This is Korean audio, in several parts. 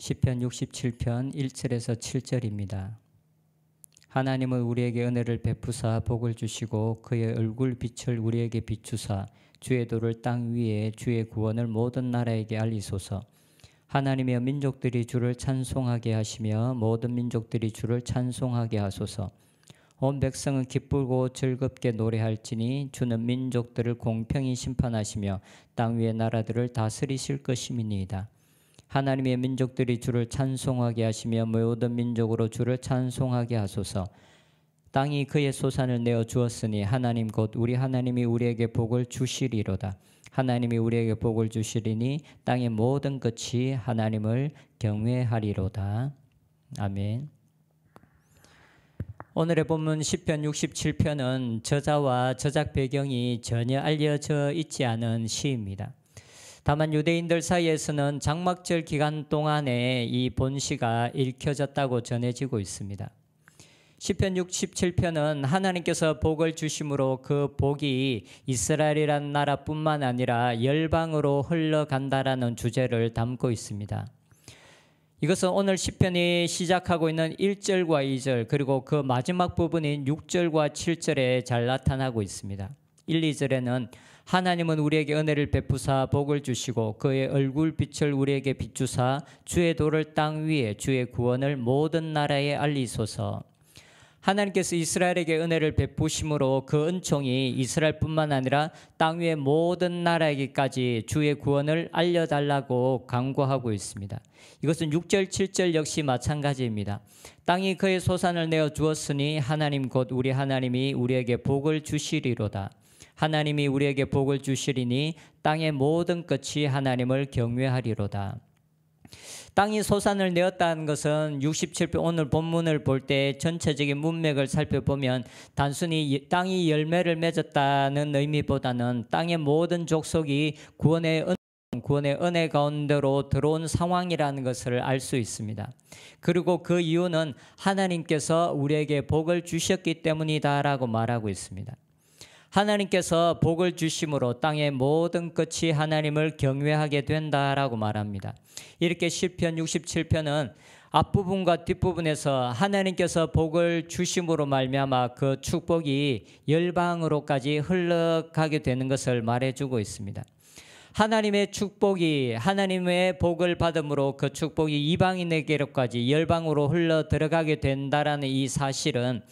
시편 67편 1절에서 7절입니다. 하나님은 우리에게 은혜를 베푸사 복을 주시고 그의 얼굴 빛을 우리에게 비추사 주의 도를 땅 위에 주의 구원을 모든 나라에게 알리소서. 하나님의 민족들이 주를 찬송하게 하시며 모든 민족들이 주를 찬송하게 하소서. 온 백성은 기쁘고 즐겁게 노래할지니 주는 민족들을 공평히 심판하시며 땅 위의 나라들을 다스리실 것임이니이다. 하나님의 민족들이 주를 찬송하게 하시며 모든 민족으로 주를 찬송하게 하소서. 땅이 그의 소산을 내어 주었으니 하나님 곧 우리 하나님이 우리에게 복을 주시리로다. 하나님이 우리에게 복을 주시리니 땅의 모든 끝이 하나님을 경외하리로다. 아멘. 오늘의 본문 시편 67편은 저자와 저작 배경이 전혀 알려져 있지 않은 시입니다. 다만 유대인들 사이에서는 장막절 기간 동안에 이 본시가 읽혀졌다고 전해지고 있습니다. 시편 67편은 하나님께서 복을 주심으로 그 복이 이스라엘이라는 나라뿐만 아니라 열방으로 흘러간다라는 주제를 담고 있습니다. 이것은 오늘 시편이 시작하고 있는 1절과 2절 그리고 그 마지막 부분인 6절과 7절에 잘 나타나고 있습니다. 1, 2절에는 하나님은 우리에게 은혜를 베푸사 복을 주시고 그의 얼굴 빛을 우리에게 비추사 주의 도를 땅 위에 주의 구원을 모든 나라에 알리소서. 하나님께서 이스라엘에게 은혜를 베푸심으로 그 은총이 이스라엘뿐만 아니라 땅 위의 모든 나라에게까지 주의 구원을 알려달라고 강구하고 있습니다. 이것은 6절, 7절 역시 마찬가지입니다. 땅이 그의 소산을 내어 주었으니 하나님 곧 우리 하나님이 우리에게 복을 주시리로다. 하나님이 우리에게 복을 주시리니 땅의 모든 끝이 하나님을 경외하리로다. 땅이 소산을 내었다는 것은 67편 오늘 본문을 볼 때 전체적인 문맥을 살펴보면 단순히 땅이 열매를 맺었다는 의미보다는 땅의 모든 족속이 구원의 은혜 가운데로 들어온 상황이라는 것을 알 수 있습니다. 그리고 그 이유는 하나님께서 우리에게 복을 주셨기 때문이다라고 말하고 있습니다. 하나님께서 복을 주심으로 땅의 모든 끝이 하나님을 경외하게 된다라고 말합니다. 이렇게 시편 67편은 앞부분과 뒷부분에서 하나님께서 복을 주심으로 말미암아 그 축복이 열방으로까지 흘러가게 되는 것을 말해주고 있습니다. 하나님의 축복이 하나님의 복을 받음으로 그 축복이 이방인에게로까지 열방으로 흘러 들어가게 된다라는 이 사실은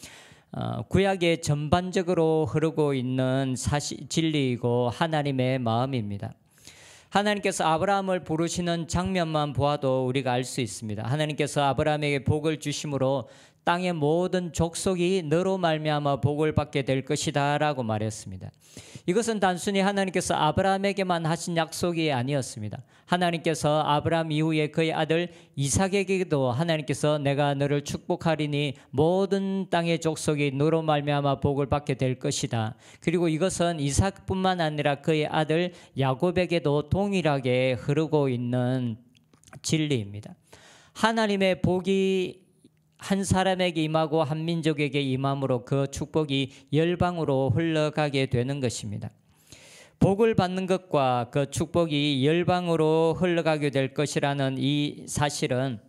구약에 전반적으로 흐르고 있는 진리이고 하나님의 마음입니다. 하나님께서 아브라함을 부르시는 장면만 보아도 우리가 알 수 있습니다. 하나님께서 아브라함에게 복을 주심으로 땅의 모든 족속이 너로 말미암아 복을 받게 될 것이다 라고 말했습니다. 이것은 단순히 하나님께서 아브라함에게만 하신 약속이 아니었습니다. 하나님께서 아브라함 이후에 그의 아들 이삭에게도 하나님께서 내가 너를 축복하리니 모든 땅의 족속이 너로 말미암아 복을 받게 될 것이다. 그리고 이것은 이삭뿐만 아니라 그의 아들 야곱에게도 동일하게 흐르고 있는 진리입니다. 하나님의 복이 한 사람에게 임하고 한 민족에게 임함으로 그 축복이 열방으로 흘러가게 되는 것입니다. 복을 받는 것과 그 축복이 열방으로 흘러가게 될 것이라는 이 사실은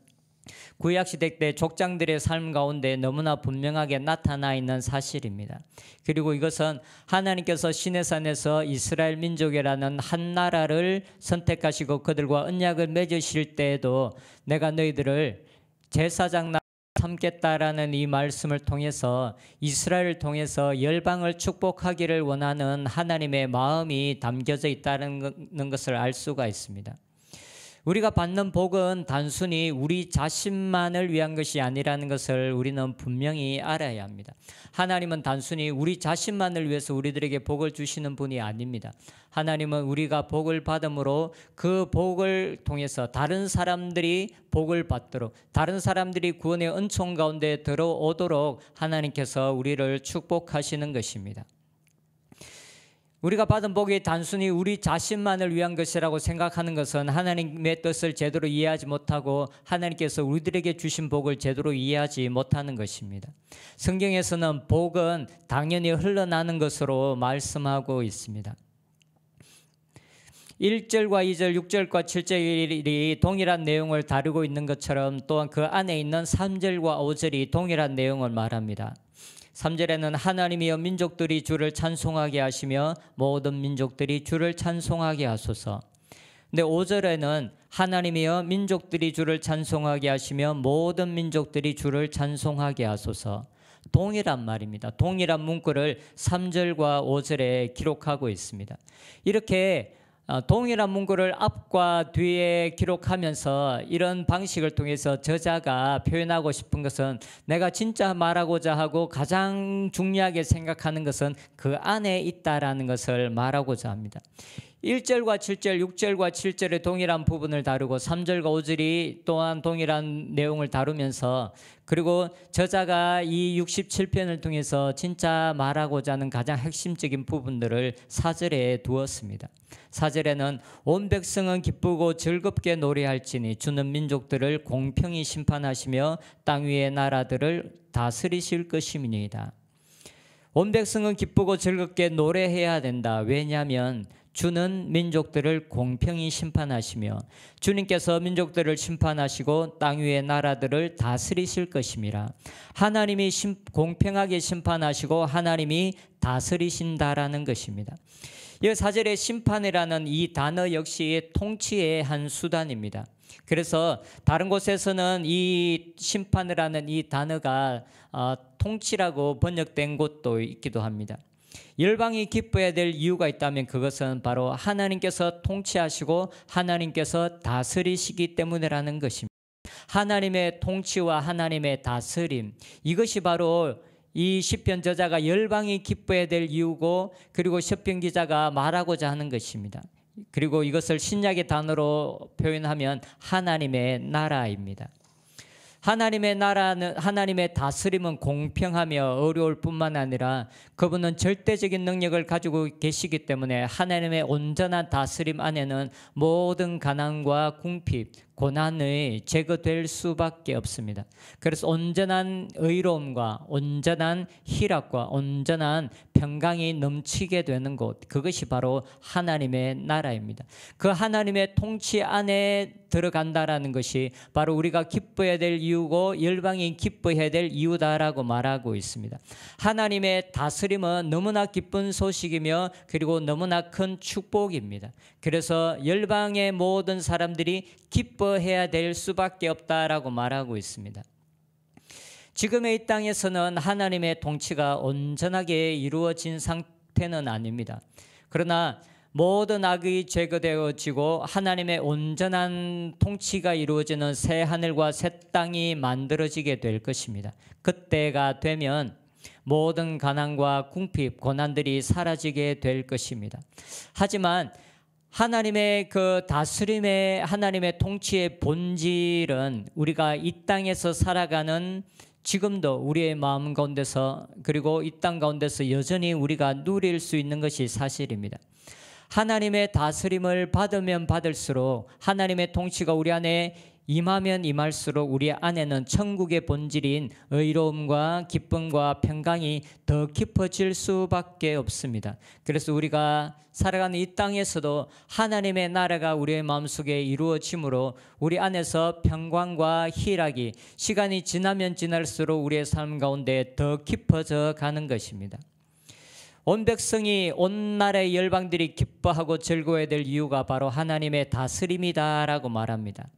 구약시대 때 족장들의 삶 가운데 너무나 분명하게 나타나 있는 사실입니다. 그리고 이것은 하나님께서 시내산에서 이스라엘 민족이라는 한 나라를 선택하시고 그들과 언약을 맺으실 때에도 내가 너희들을 제사장 삼겠다라는 이 말씀을 통해서 이스라엘을 통해서 열방을 축복하기를 원하는 하나님의 마음이 담겨져 있다는 것을 알 수가 있습니다. 우리가 받는 복은 단순히 우리 자신만을 위한 것이 아니라는 것을 우리는 분명히 알아야 합니다. 하나님은 단순히 우리 자신만을 위해서 우리들에게 복을 주시는 분이 아닙니다. 하나님은 우리가 복을 받음으로 그 복을 통해서 다른 사람들이 복을 받도록, 다른 사람들이 구원의 은총 가운데 들어오도록 하나님께서 우리를 축복하시는 것입니다. 우리가 받은 복이 단순히 우리 자신만을 위한 것이라고 생각하는 것은 하나님의 뜻을 제대로 이해하지 못하고 하나님께서 우리들에게 주신 복을 제대로 이해하지 못하는 것입니다. 성경에서는 복은 당연히 흘러나는 것으로 말씀하고 있습니다. 1절과 2절, 6절과 7절이 동일한 내용을 다루고 있는 것처럼 또한 그 안에 있는 3절과 5절이 동일한 내용을 말합니다. 3절에는 하나님이여 민족들이 주를 찬송하게 하시며 모든 민족들이 주를 찬송하게 하소서. 근데 5절에는 하나님이여 민족들이 주를 찬송하게 하시며 모든 민족들이 주를 찬송하게 하소서. 동일한 말입니다. 동일한 문구를 3절과 5절에 기록하고 있습니다. 이렇게 동일한 문구를 앞과 뒤에 기록하면서 이런 방식을 통해서 저자가 표현하고 싶은 것은 내가 진짜 말하고자 하고 가장 중요하게 생각하는 것은 그 안에 있다라는 것을 말하고자 합니다. 1절과 7절, 6절과 7절의 동일한 부분을 다루고 3절과 5절이 또한 동일한 내용을 다루면서 그리고 저자가 이 67편을 통해서 진짜 말하고자 하는 가장 핵심적인 부분들을 4절에 두었습니다. 4절에는 온 백성은 기쁘고 즐겁게 노래할지니 주는 민족들을 공평히 심판하시며 땅 위의 나라들을 다스리실 것임이니이다. 온 백성은 기쁘고 즐겁게 노래해야 된다. 왜냐하면 주는 민족들을 공평히 심판하시며 주님께서 민족들을 심판하시고 땅 위의 나라들을 다스리실 것임이라. 하나님이 공평하게 심판하시고 하나님이 다스리신다라는 것입니다. 이 4절의 심판이라는 이 단어 역시 통치의 한 수단입니다. 그래서 다른 곳에서는 이 심판이라는 이 단어가 통치라고 번역된 곳도 있기도 합니다. 열방이 기뻐해야 될 이유가 있다면 그것은 바로 하나님께서 통치하시고 하나님께서 다스리시기 때문이라는 것입니다. 하나님의 통치와 하나님의 다스림, 이것이 바로 이 시편 저자가 열방이 기뻐해야 될 이유고 그리고 시편 기자가 말하고자 하는 것입니다. 그리고 이것을 신약의 단어로 표현하면 하나님의 나라입니다. 하나님의 나라는, 하나님의 다스림은 공평하며 어려울 뿐만 아니라 그분은 절대적인 능력을 가지고 계시기 때문에 하나님의 온전한 다스림 안에는 모든 가난과 궁핍, 고난이 제거될 수밖에 없습니다. 그래서 온전한 의로움과 온전한 희락과 온전한 평강이 넘치게 되는 곳, 그것이 바로 하나님의 나라입니다. 그 하나님의 통치 안에 들어간다라는 것이 바로 우리가 기뻐해야 될 이유고 열방이 기뻐해야 될 이유다라고 말하고 있습니다. 하나님의 다스림은 너무나 기쁜 소식이며 그리고 너무나 큰 축복입니다. 그래서 열방의 모든 사람들이 기뻐해야 될 수밖에 없다라고 말하고 있습니다. 지금의 이 땅에서는 하나님의 통치가 온전하게 이루어진 상태는 아닙니다. 그러나 모든 악이 제거되어지고 하나님의 온전한 통치가 이루어지는 새 하늘과 새 땅이 만들어지게 될 것입니다. 그때가 되면 모든 가난과 궁핍, 고난들이 사라지게 될 것입니다. 하지만 하나님의 그 다스림의 하나님의 통치의 본질은 우리가 이 땅에서 살아가는 지금도 우리의 마음 가운데서 그리고 이 땅 가운데서 여전히 우리가 누릴 수 있는 것이 사실입니다. 하나님의 다스림을 받으면 받을수록 하나님의 통치가 우리 안에 임하면 임할수록 우리 안에는 천국의 본질인 의로움과 기쁨과 평강이 더 깊어질 수밖에 없습니다. 그래서 우리가 살아가는 이 땅에서도 하나님의 나라가 우리의 마음속에 이루어지므로 우리 안에서 평강과 희락이 시간이 지나면 지날수록 우리의 삶 가운데 더 깊어져 가는 것입니다. 온 백성이 온 나라의 열방들이 기뻐하고 즐거워야 될 이유가 바로 하나님의 다스림이다라고 말합니다.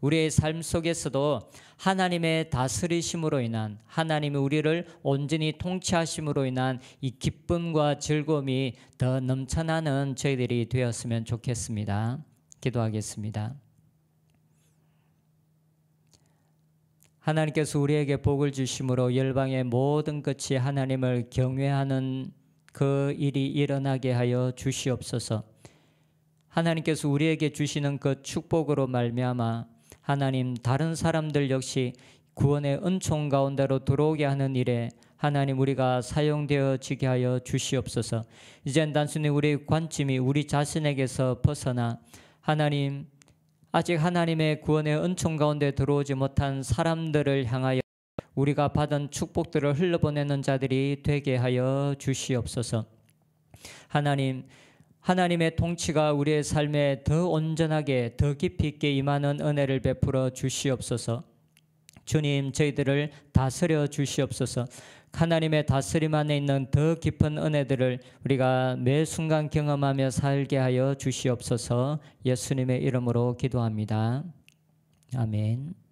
우리의 삶 속에서도 하나님의 다스리심으로 인한 하나님이 우리를 온전히 통치하심으로 인한 이 기쁨과 즐거움이 더 넘쳐나는 저희들이 되었으면 좋겠습니다. 기도하겠습니다. 하나님께서 우리에게 복을 주심으로 열방의 모든 끝이 하나님을 경외하는 그 일이 일어나게 하여 주시옵소서. 하나님께서 우리에게 주시는 그 축복으로 말미암아 하나님 다른 사람들 역시 구원의 은총 가운데로 들어오게 하는 일에 하나님 우리가 사용되어지게 하여 주시옵소서. 이젠 단순히 우리의 관점이 우리 자신에게서 벗어나 하나님 아직 하나님의 구원의 은총 가운데 들어오지 못한 사람들을 향하여 우리가 받은 축복들을 흘려보내는 자들이 되게 하여 주시옵소서. 하나님 하나님의 통치가 우리의 삶에 더 온전하게 더 깊이 있게 임하는 은혜를 베풀어 주시옵소서. 주님, 저희들을 다스려 주시옵소서. 하나님의 다스림 안에 있는 더 깊은 은혜들을 우리가 매 순간 경험하며 살게 하여 주시옵소서. 예수님의 이름으로 기도합니다. 아멘.